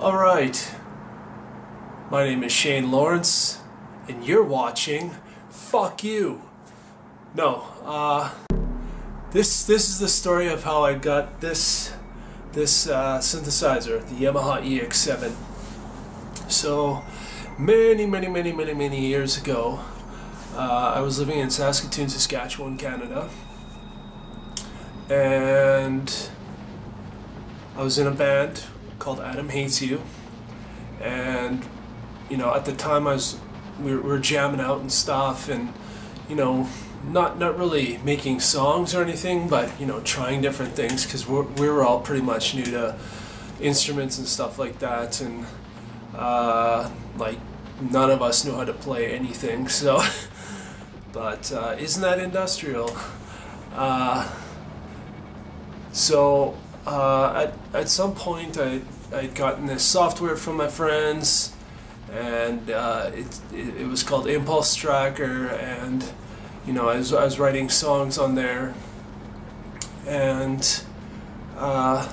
Alright, my name is Shayne Lawrence, and you're watching Fuck You. No, this is the story of how I got this synthesizer, the Yamaha EX7. So, many years ago, I was living in Saskatoon, Saskatchewan, Canada, and I was in a band called Adam Hates You, and at the time we were jamming out and stuff, and not really making songs or anything, but trying different things, because we were all pretty much new to instruments and stuff like that, and like none of us knew how to play anything, so but isn't that industrial? So at some point I'd gotten this software from my friends, and it was called Impulse Tracker, and I was writing songs on there, and I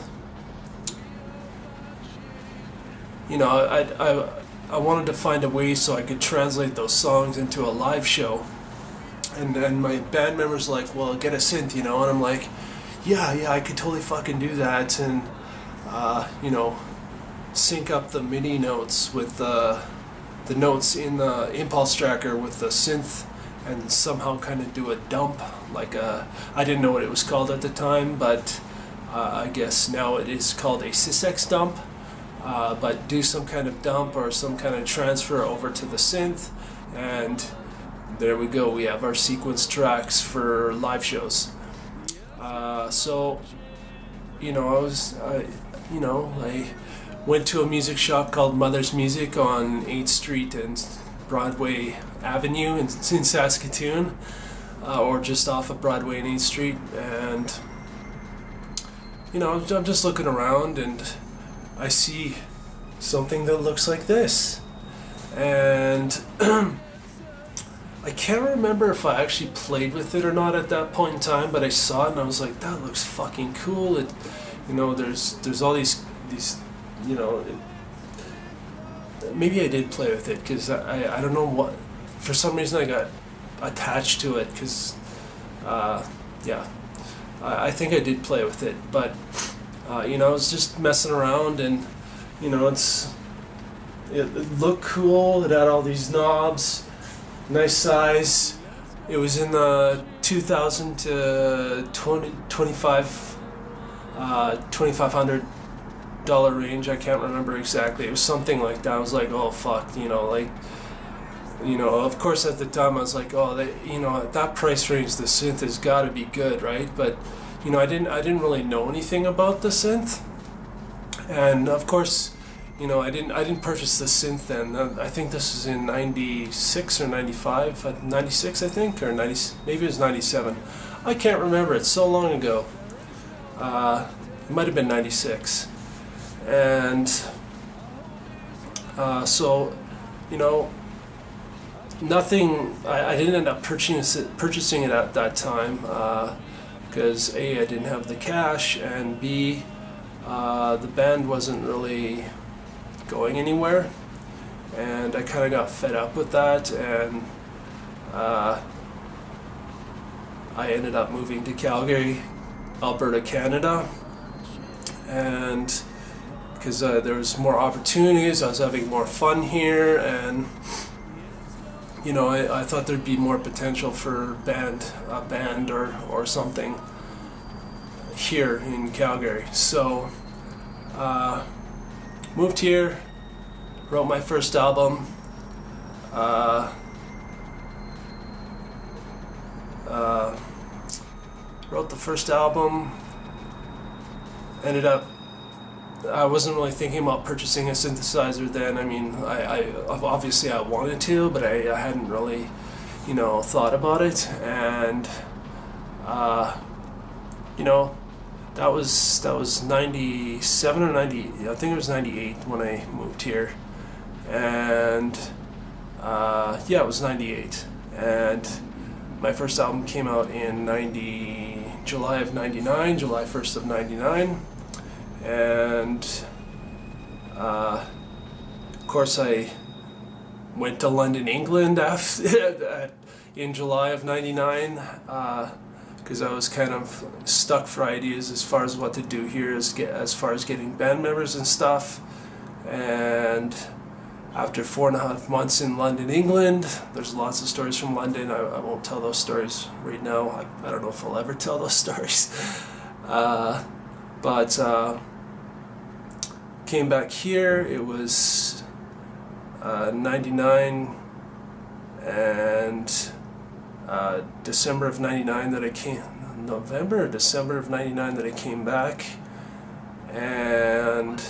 wanted to find a way so I could translate those songs into a live show, and my band members were like, well, get a synth, and I'm like, yeah, I could totally fucking do that, and sync up the MIDI notes with the notes in the Impulse Tracker with the synth, and somehow kind of do a dump, like I didn't know what it was called at the time, but I guess now it is called a Sysex dump, but do some kind of dump or some kind of transfer over to the synth, and there we go, we have our sequence tracks for live shows. So I went to a music shop called Mother's Music on 8th Street and Broadway Avenue in Saskatoon, or just off of Broadway and 8th Street, and I'm just looking around, and I see something that looks like this, and I can't remember if I actually played with it or not at that point in time, but I saw it and I was like, that looks fucking cool. It, there's all these maybe I did play with it, because I don't know what, for some reason I got attached to it, because I think I did play with it, but I was just messing around, and it looked cool. It had all these knobs, nice size. It was in the $2,000 to $2,500 range. I can't remember exactly. It was something like that. I was like, oh fuck, of course at the time I was like, oh, at that price range the synth has got to be good, right? But I didn't really know anything about the synth, and of course I didn't purchase the synth then. I think this was in 96 or 95, 96 I think, or 90, maybe it was 97. I can't remember, it's so long ago. It might have been 96. And so nothing, I didn't end up purchasing it at that time, because A, I didn't have the cash, and B, the band wasn't really going anywhere, and I kind of got fed up with that, and I ended up moving to Calgary, Alberta, Canada, and because there was more opportunities, I was having more fun here, and I thought there'd be more potential for a band or something here in Calgary. So moved here, wrote my first album, ended up, I wasn't really thinking about purchasing a synthesizer then. I mean, I obviously I wanted to, but I hadn't really thought about it, and that was 97 or 90, I think it was 98 when I moved here, and it was 98, and my first album came out in July of 99, July 1st of 99, and Of course, I went to London, England after, in July of '99, because I was kind of stuck for ideas as far as what to do here, as far as getting band members and stuff. And after 4.5 months in London, England, there's lots of stories from London. I won't tell those stories right now. I don't know if I'll ever tell those stories. But came back here. It was 99 and December of '99 that I came. November or December of '99 that I came back, and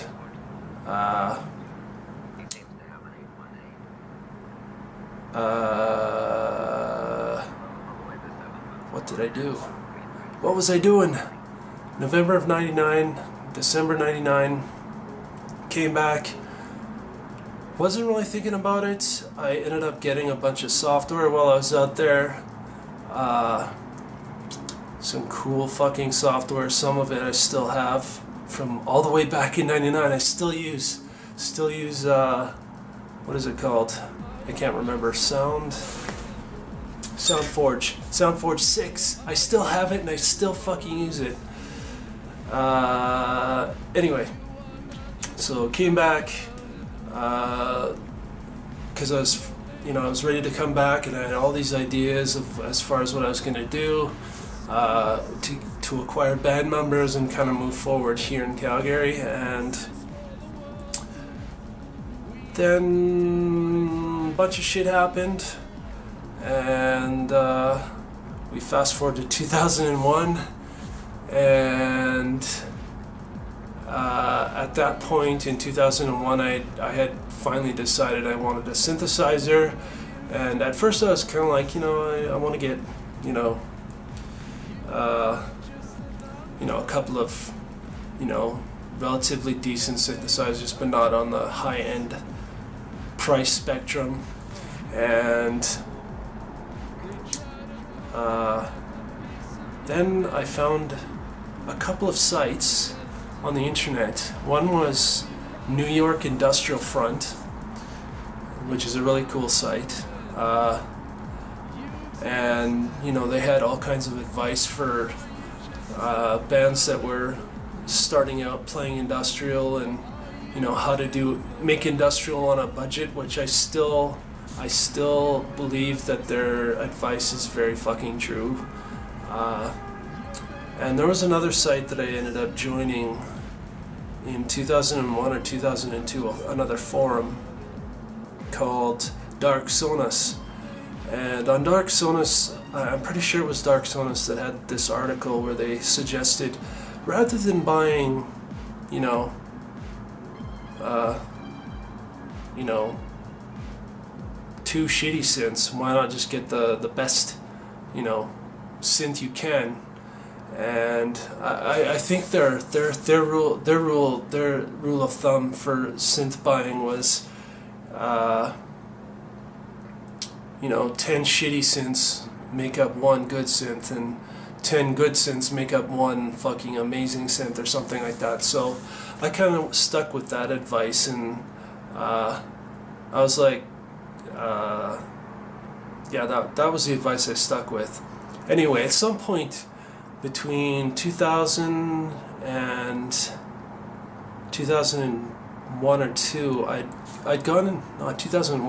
what did I do? What was I doing? November of '99, December '99, came back. Wasn't really thinking about it. I ended up getting a bunch of software while I was out there. Some cool fucking software. Some of it I still have from all the way back in '99. I still use what is it called? I can't remember. Soundforge 6. I still have it and I still fucking use it. Anyway, so came back because I was ready to come back, and I had all these ideas of as far as what I was going to do to acquire band members and kind of move forward here in Calgary. And then a bunch of shit happened, and we fast forward to 2001, and at that point in 2001, I had finally decided I wanted a synthesizer. And at first I was kind of like, I want to get, a couple of, relatively decent synthesizers, but not on the high-end price spectrum. And then I found a couple of sites on the internet. One was New York Industrial Front, which is a really cool site. And they had all kinds of advice for bands that were starting out playing industrial, and how to make industrial on a budget, which I still believe that their advice is very fucking true. And there was another site that I ended up joining in 2001 or 2002, another forum called Dark Sonus. And on Dark Sonus, I'm pretty sure it was Dark Sonus that had this article where they suggested, rather than buying, two shitty synths, why not just get the best, synth you can. And I think their rule of thumb for synth buying was 10 shitty synths make up one good synth, and 10 good synths make up one fucking amazing synth, or something like that. So I kind of stuck with that advice, and I was like, that was the advice I stuck with. Anyway, at some point between 2000 and 2001 or 2, I'd gone in 2000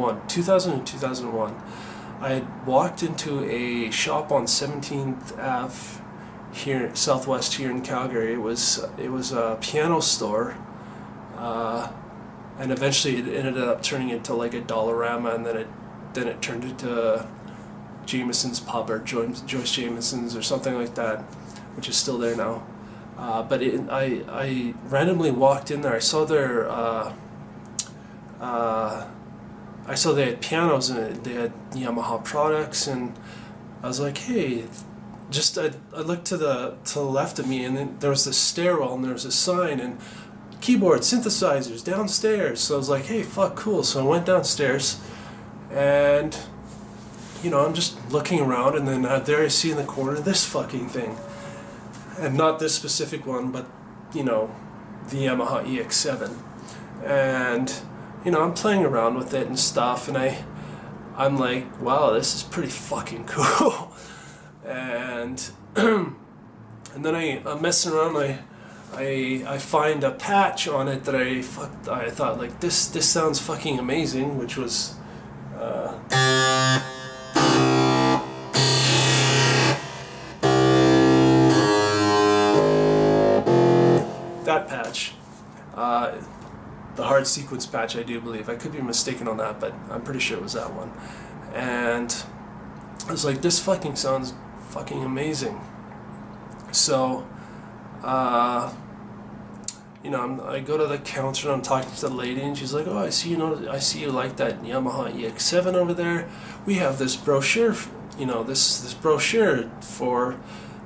and 2001. I had walked into a shop on 17th Ave here, Southwest here in Calgary. It was a piano store, and eventually it ended up turning into like a Dollarama, and then it turned into Jameson's Pub, or Joyce Jameson's, or something like that, which is still there now. But I randomly walked in there. I saw they had pianos, and they had Yamaha products, and I was like, hey, I looked to the left of me, and then there was this stairwell, and there was a sign, and keyboard synthesizers downstairs. So I was like, hey, fuck, cool. So I went downstairs, and I'm just looking around, and then there I see in the corner this fucking thing, and not this specific one, but the Yamaha EX7. and I'm playing around with it and stuff, and I'm like, wow, this is pretty fucking cool. And and then I'm messing around. I find a patch on it that I thought, like, this sounds fucking amazing, which was that patch, the hard sequence patch, I do believe. I could be mistaken on that, but I'm pretty sure it was that one. And I was like, this fucking sounds fucking amazing. So I go to the counter and I'm talking to the lady, and she's like, "Oh, I see you like that Yamaha EX7 over there. We have this brochure, this brochure for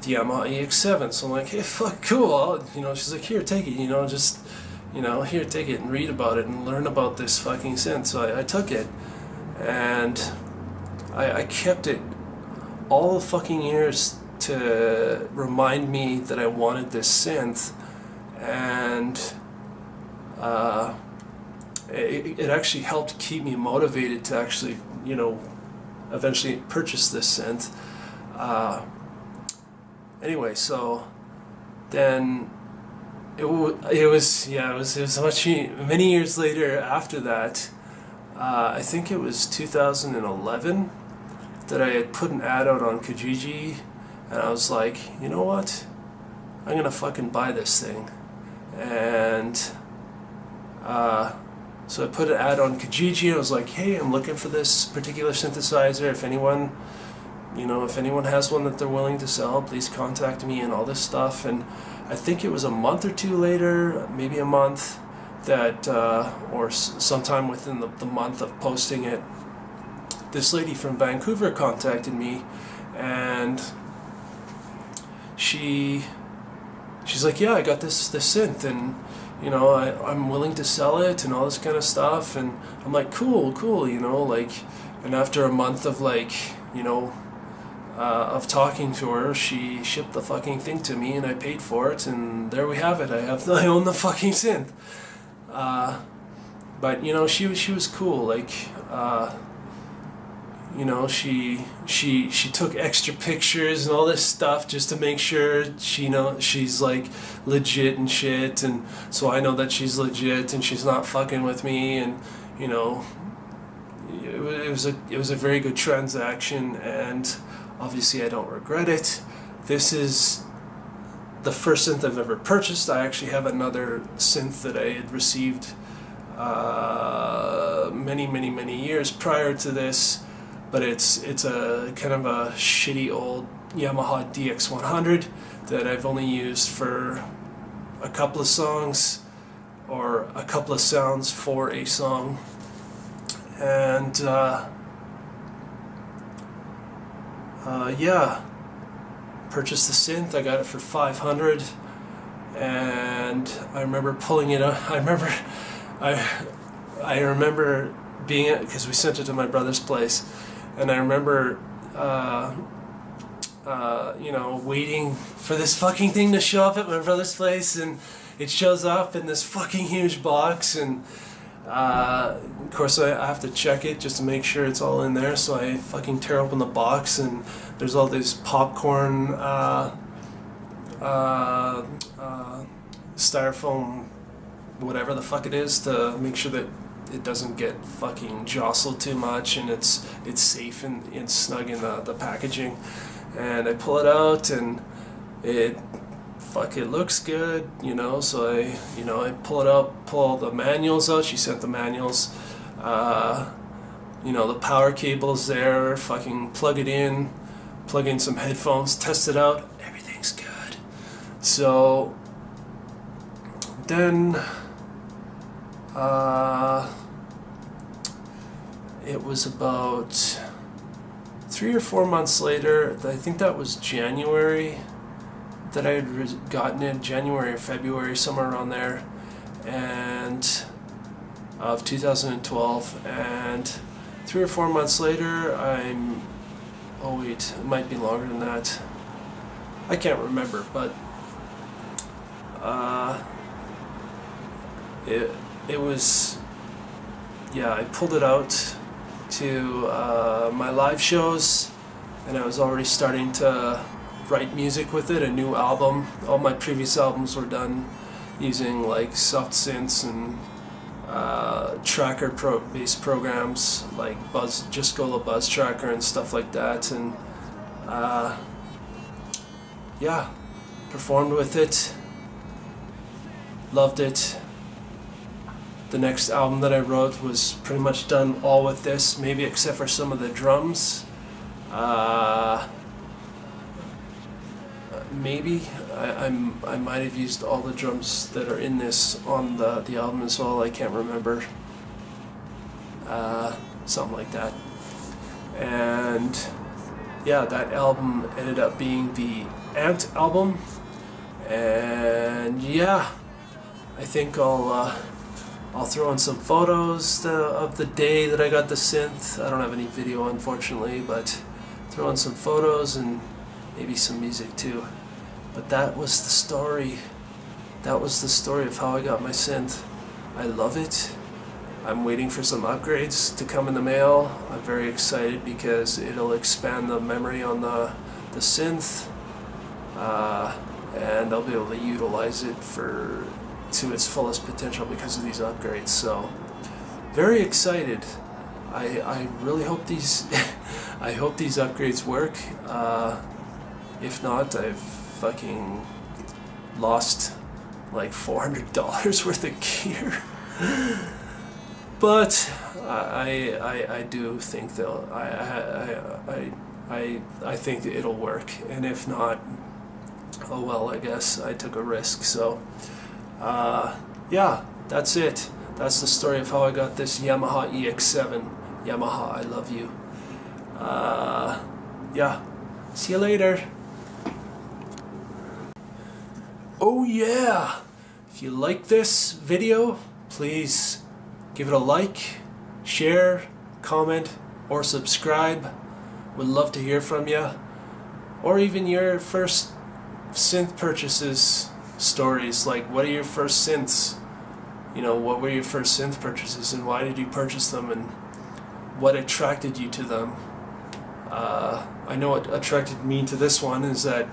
the Yamaha EX7." So I'm like, "Hey, fuck, cool." She's like, "Here, take it. Here, take it and read about it and learn about this fucking synth." So I took it, and I kept it all the fucking years to remind me that I wanted this synth. And it actually helped keep me motivated to actually, eventually purchase this synth. Anyway, so then it was many years later after that. I think it was 2011 that I had put an ad out on Kijiji, and I was like, you know what? I'm gonna fucking buy this thing. And so I put an ad on Kijiji. I was like, hey, I'm looking for this particular synthesizer. If anyone has one that they're willing to sell, please contact me, and all this stuff. And I think it was a month or two later, maybe a month, that or sometime within the month of posting it, this lady from Vancouver contacted me, and she's like, yeah, I got this synth, and I'm willing to sell it and all this kind of stuff. And I'm like, cool, and after a month of of talking to her, she shipped the fucking thing to me, and I paid for it, and there we have it. I own the fucking synth. But she was cool. She took extra pictures and all this stuff just to make sure she's like legit and shit, and so I know that she's legit and she's not fucking with me. And it was a very good transaction, and obviously I don't regret it. This is the first synth I've ever purchased. I actually have another synth that I had received many years prior to this, but it's a kind of a shitty old Yamaha DX100 that I've only used for a couple of songs, or a couple of sounds for a song. And purchased the synth. I got it for $500, and I remember pulling it up. I remember being at, because we sent it to my brother's place, and I remember waiting for this fucking thing to show up at my brother's place, and it shows up in this fucking huge box, and of course I have to check it just to make sure it's all in there. So I fucking tear open the box, and there's all these popcorn styrofoam, whatever the fuck it is, to make sure that it doesn't get fucking jostled too much, and it's safe and snug in the packaging. And I pull it out, and it looks good, so I pull it out, pull all the manuals out. She sent the manuals, the power cable's there, fucking plug in some headphones, test it out, everything's good. So then it was about 3 or 4 months later, I think that was January, that I had gotten it, January or February, somewhere around there, and of 2012. And 3 or 4 months later, oh wait, it might be longer than that, I can't remember, but it was, yeah, I pulled it out to my live shows, and I was already starting to write music with it, a new album. All my previous albums were done using like soft synths and based programs like Just Go Buzz Tracker and stuff like that, and yeah, performed with it, loved it. The next album that I wrote was pretty much done all with this, maybe except for some of the drums. Maybe I might have used all the drums that are in this on the album as well. I can't remember. Something like that. And yeah, that album ended up being the Ant album. And yeah, I think I'll throw in some photos of the day that I got the synth. I don't have any video, unfortunately, but throw in some photos and maybe some music too. But that was the story. That was the story of how I got my synth. I love it. I'm waiting for some upgrades to come in the mail. I'm very excited because it'll expand the memory on the synth, and I'll be able to utilize it to its fullest potential because of these upgrades. So, very excited. I really hope these I hope these upgrades work. If not, I've fucking lost like $400 worth of gear. But I do think they'll I think that it'll work, and if not, oh well, I guess I took a risk. So yeah, that's it. That's the story of how I got this Yamaha EX7. Yamaha, I love you. Yeah, see you later. Oh yeah, if you like this video, please give it a like, share, comment, or subscribe. Would love to hear from you. Or even your first synth purchases stories, like what are your first synths? You know, what were your first synth purchases and why did you purchase them and what attracted you to them? I know what attracted me to this one is that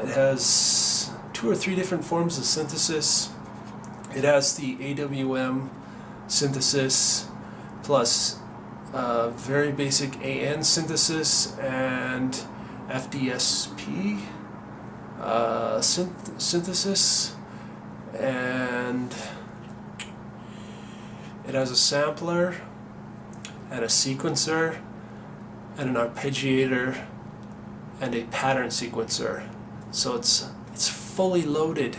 it has 2 or 3 different forms of synthesis. It has the AWM synthesis plus very basic AN synthesis and FDSP synthesis, and it has a sampler and a sequencer and an arpeggiator and a pattern sequencer. So it's fully loaded.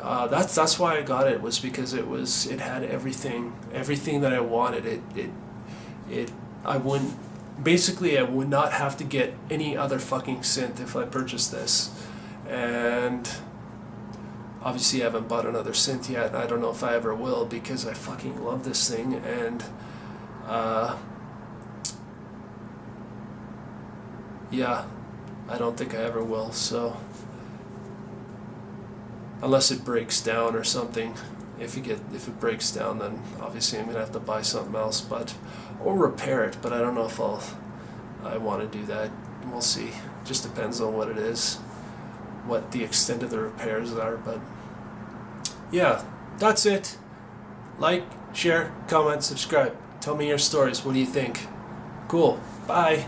That's why I got it, was because it had everything that I wanted. I would not have to get any other fucking synth if I purchased this. And obviously I haven't bought another synth yet, and I don't know if I ever will because I fucking love this thing, and yeah, I don't think I ever will. So unless it breaks down or something. If it breaks down, then obviously I'm gonna have to buy something else, or repair it. But I don't know if I want to do that. We'll see. Just depends on what it is, what the extent of the repairs are. But yeah, that's it. Like, share, comment, subscribe. Tell me your stories. What do you think? Cool. Bye.